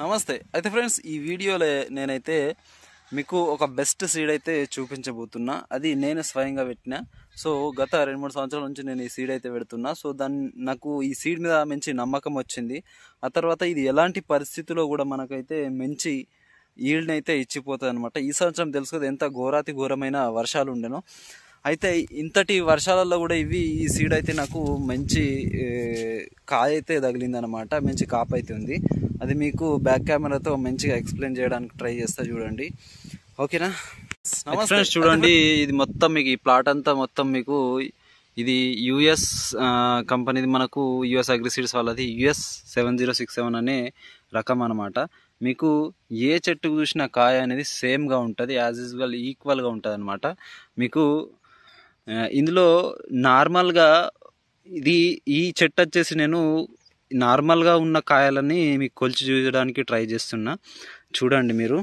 నమస్తే. అయితే ఫ్రెండ్స్, ఈ వీడియోలో నేనైతే మీకు ఒక బెస్ట్ సీడ్ అయితే చూపించబోతున్నా. అది నేను స్వయంగా పెట్టిన. సో గత 2-3 సంవత్సరాల నుంచి నేను ఈ సీడ్ అయితే పెడుతున్నా. సో నాకు ఈ సీడ్ మీద మంచి నమ్మకం వచ్చింది. ఆ తర్వాత ఇది ఎలాంటి పరిస్థితుల్లో కూడా మనకైతే మంచి ఈల్డ్ని అయితే ఇచ్చిపోతుంది అనమాట. ఈ సంవత్సరం తెలుసు కదా ఎంత ఘోరాతి ఘోరమైన వర్షాలు ఉండేనో. అయితే ఇంతటి వర్షాలలో కూడా ఈ సీడ్ అయితే నాకు మంచి కాయ అయితే తగిలింది అనమాట. మంచి కాపు అయితే ఉంది. అది మీకు బ్యాక్ కెమెరాతో మంచిగా ఎక్స్ప్లెయిన్ చేయడానికి ట్రై చేస్తా, చూడండి. ఓకేనా? నమస్తే. చూడండి, ఇది మొత్తం మీకు ఈ ప్లాట్ అంతా మొత్తం మీకు ఇది యుఎస్ కంపెనీది, మనకు యుఎస్ అగ్రిసీడ్స్ వాళ్ళది US 7067 అనే రకం అనమాట. మీకు ఏ చెట్టుకు చూసిన కాయ అనేది సేమ్గా ఉంటుంది, యాజ్ యూజువల్ ఈక్వల్గా ఉంటుంది అనమాట. మీకు ఇందులో నార్మల్గా ఈ చెట్టు వచ్చేసి నేను నార్మల్గా ఉన్న కాయలని మీకు కొలిచి చూడడానికి ట్రై చేస్తున్నా. చూడండి మీరు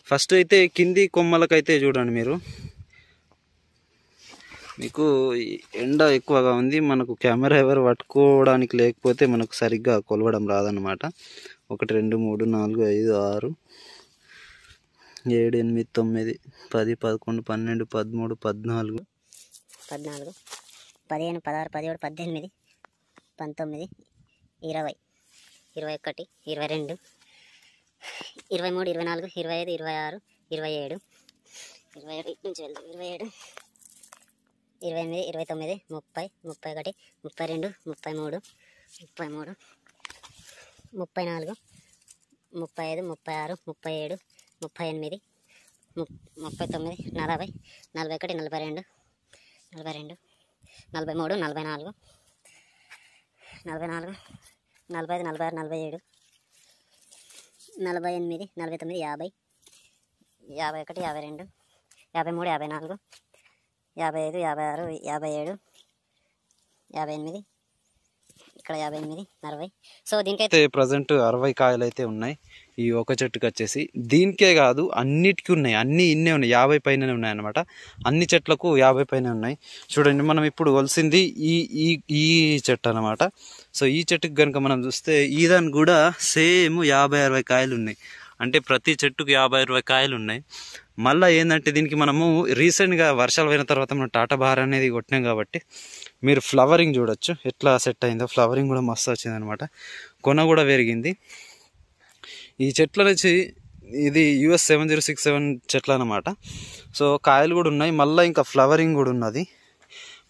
ఫస్ట్ అయితే కింది కొమ్మలకైతే చూడండి మీరు. మీకు ఎండ ఎక్కువగా ఉంది, మనకు కెమెరా ఎవరు పట్టుకోవడానికి లేకపోతే మనకు సరిగ్గా కొలవడం రాదనమాట. 1 2 3 4 5 6 7 8 9 10 11 12 13 14 15 16 17 18 19 20 21 22 23 24 25 26 27 27 నుంచి వెళ్దాం. 27 28 29 30 31 32 33 34 35 36 37 39 40 41 41 42 43 44 45 46 47 48 49 50 51 52 53 54 55 56 57 58 ఇక్కడ 58 60. సో దీనికైతే ప్రజెంట్ 60 కాయలు అయితే ఉన్నాయి ఈ ఒక చెట్టుకి వచ్చేసి. దీనికే కాదు అన్నిటికీ ఉన్నాయి, అన్ని ఇన్నే ఉన్నాయి, 50 పైన ఉన్నాయి అనమాట. అన్ని చెట్లకు 50 పైన ఉన్నాయి. చూడండి, మనం ఇప్పుడు కొలిసింది ఈ చెట్టు అనమాట. సో ఈ చెట్టుకి కనుక మనం చూస్తే ఈదాని కూడా సేమ్ 50-60 కాయలు ఉన్నాయి. అంటే ప్రతి చెట్టుకు 50-60 కాయలు ఉన్నాయి. మళ్ళీ ఏంటంటే దీనికి మనము రీసెంట్గా వర్షాలు పోయిన తర్వాత మనం టాటా బహార్ అనేది కొట్టినాం కాబట్టి మీరు ఫ్లవరింగ్ చూడొచ్చు ఎట్లా సెట్ అయిందో. ఫ్లవరింగ్ కూడా మస్తు వచ్చింది అనమాట. కొన కూడా పెరిగింది. ఈ చెట్ల నుంచి ఇది US 7067 చెట్లు అనమాట. సో కాయలు కూడా ఉన్నాయి, మళ్ళీ ఇంకా ఫ్లవరింగ్ కూడా ఉన్నది.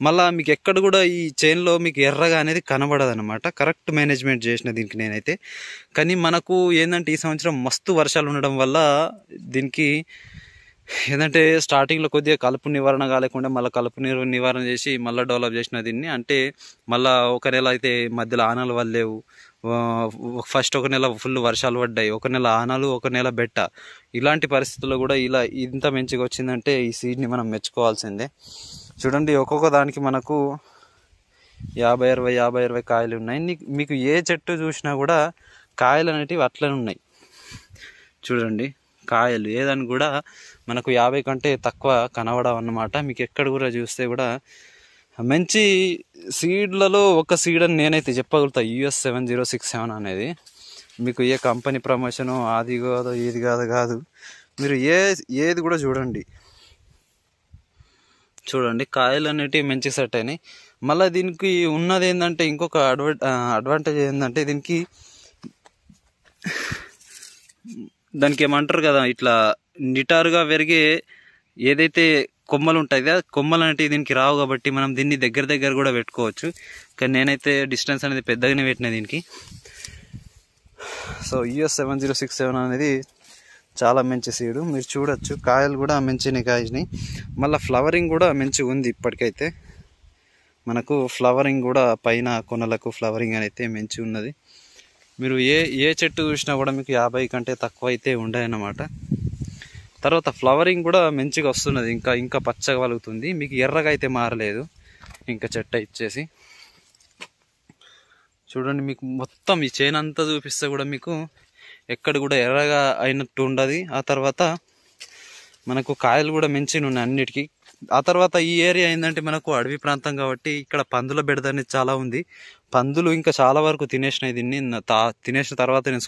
మళ్ళీ మీకు ఎక్కడ కూడా ఈ చైన్లో మీకు ఎర్రగా అనేది కనబడదు అనమాట. కరెక్ట్ మేనేజ్మెంట్ చేసిన దీనికి నేనైతే. కానీ మనకు ఏంటంటే ఈ సంవత్సరం మస్తు వర్షాలు ఉండడం వల్ల దీనికి ఏంటంటే స్టార్టింగ్లో కొద్దిగా కలుపు నివారణ కాలేకుండా మళ్ళీ కలుపు నివారణ చేసి మళ్ళీ డెవలప్ చేసిన దీన్ని. అంటే మళ్ళీ ఒక నెల అయితే మధ్యలో ఆనలు వల్లేవు. ఫస్ట్ ఒక నెల ఫుల్ వర్షాలు పడ్డాయి, ఒక నెల ఆనలు, ఒక నెల బెట్ట. ఇలాంటి పరిస్థితుల్లో కూడా ఇలా ఇంత మంచిగా వచ్చిందంటే ఈ సీడ్ని మనం మెచ్చుకోవాల్సిందే. చూడండి, ఒక్కొక్క దానికి మనకు 50-60 కాయలు ఉన్నాయి. మీకు ఏ చెట్టు చూసినా కూడా కాయలు అనేటివి అట్లనే ఉన్నాయి. చూడండి, కాయలు ఏదాన్ని కూడా మనకు 50 కంటే తక్కువ కనబడవు అన్నమాట. మీకు ఎక్కడ కూడా చూస్తే కూడా మంచి సీడ్లలో ఒక సీడ్ అని నేనైతే చెప్పగలుగుతా, US 7067 అనేది. మీకు ఏ కంపెనీ ప్రమోషను అది కాదు ఇది కాదు, మీరు ఏది కూడా చూడండి కాయలు అనేటివి మంచి సెట్ అయినాయి. మళ్ళీ దీనికి ఉన్నది ఏంటంటే ఇంకొక అడ్వాంటేజ్ ఏంటంటే దానికి ఏమంటారు కదా, ఇట్లా నిటారుగా పెరిగే ఏదైతే కొమ్మలు ఉంటాయి కదా, కొమ్మలు అనేటివి దీనికి రావు కాబట్టి మనం దీన్ని దగ్గర కూడా పెట్టుకోవచ్చు. కానీ నేనైతే డిస్టెన్స్ అనేది పెద్దగానే పెట్టిన దీనికి. సో US 7067 అనేది చాలా మంచి సీడు. మీరు చూడొచ్చు కాయలు కూడా మంచిగా కాయినాయి. మళ్ళీ ఫ్లవరింగ్ కూడా మంచిగా ఉంది. ఇప్పటికైతే మనకు ఫ్లవరింగ్ కూడా పైన కొనలకు ఫ్లవరింగ్ అయితే మంచిగా ఉన్నది. మీరు ఏ చెట్టు చూసినా కూడా మీకు 50 కంటే తక్కువ అయితే ఉండదన్నమాట. తర్వాత ఫ్లవరింగ్ కూడా మంచిగా వస్తున్నది, ఇంకా పచ్చగా వలుగుతుంది. మీకు ఎర్రగా అయితే మారలేదు ఇంకా చెట్టు ఇచ్చేసి. చూడండి, మీకు మొత్తం ఈ చైన్ అంతా చూపిస్తే కూడా మీకు ఎక్కడ కూడా ఎర్రగా అయినట్టు ఉండదు. ఆ తర్వాత మనకు కాయలు కూడా మంచిగా ఉన్నాయి అన్నిటికీ. ఆ తర్వాత ఈ ఏరియా ఏంటంటే మనకు అడవి ప్రాంతం కాబట్టి ఇక్కడ పందుల బెడద అనేది చాలా ఉంది. పందులు ఇంకా చాలా వరకు తినేసినాయి దీన్ని. తినేసిన తర్వాత నేను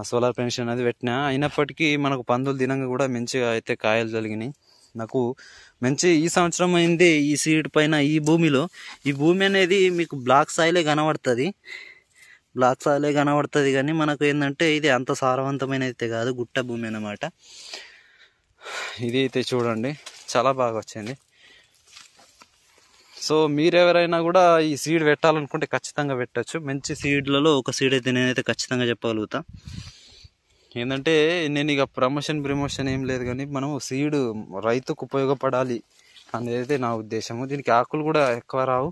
సోలార్ పెన్షన్ అనేది పెట్టినా. అయినప్పటికీ మనకు పందులు తినంగా కూడా మంచిగా అయితే కాయలు జరిగినాయి. నాకు మంచి ఈ సంవత్సరం అయింది ఈ సీడ్ పైన. ఈ భూమి అనేది మీకు బ్లాక్ సాయిలే కనబడుతుంది, కానీ మనకు ఏంటంటే ఇది అంత సారవంతమైన అయితే కాదు, గుట్ట భూమి అన్నమాట. ఇది అయితే చూడండి చాలా బాగా వచ్చింది. సో మీరెవరైనా కూడా ఈ సీడ్ పెట్టాలనుకుంటే ఖచ్చితంగా పెట్టచ్చు. మంచి సీడ్లలో ఒక సీడ్ అయితే నేనైతే ఖచ్చితంగా చెప్పగలుగుతా. ఏంటంటే నేను ఇక ప్రమోషన్ ఏం లేదు, కానీ మనం సీడ్ రైతుకు ఉపయోగపడాలి అనేది నా ఉద్దేశము. దీనికి ఆకులు కూడా ఎక్కువ రావు,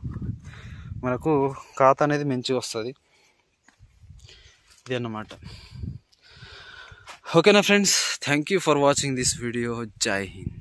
మనకు ఖాత అనేది మంచిగా వస్తుంది. ఇది అన్నమాట. ఓకేనా friends, thank you for watching this video. జై హింద్.